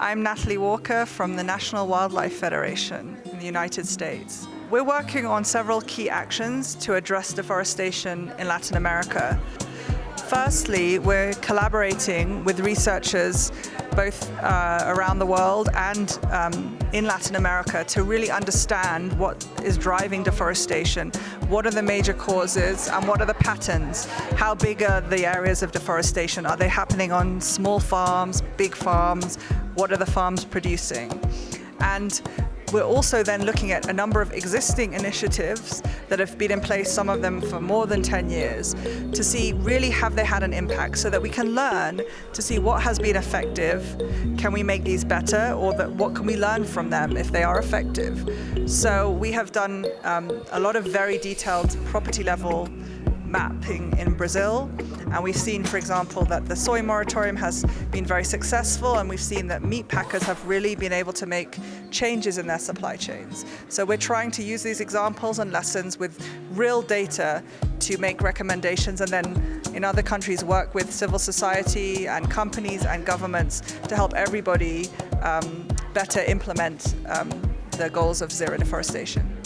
I'm Natalie Walker from the National Wildlife Federation in the United States. We're working on several key actions to address deforestation in Latin America. Firstly, we're collaborating with researchers both around the world and in Latin America to really understand what is driving deforestation, what are the major causes and what are the patterns, how big are the areas of deforestation, are they happening on small farms, big farms, what are the farms producing? And we're also then looking at a number of existing initiatives that have been in place, some of them for more than 10 years, to see really have they had an impact so that we can learn to see what has been effective, can we make these better, or what can we learn from them if they are effective. So we have done a lot of very detailed property level mapping in Brazil, and we've seen, for example, that the soy moratorium has been very successful, and we've seen that meat packers have really been able to make changes in their supply chains. So we're trying to use these examples and lessons with real data to make recommendations, and then in other countries work with civil society and companies and governments to help everybody better implement the goals of zero deforestation.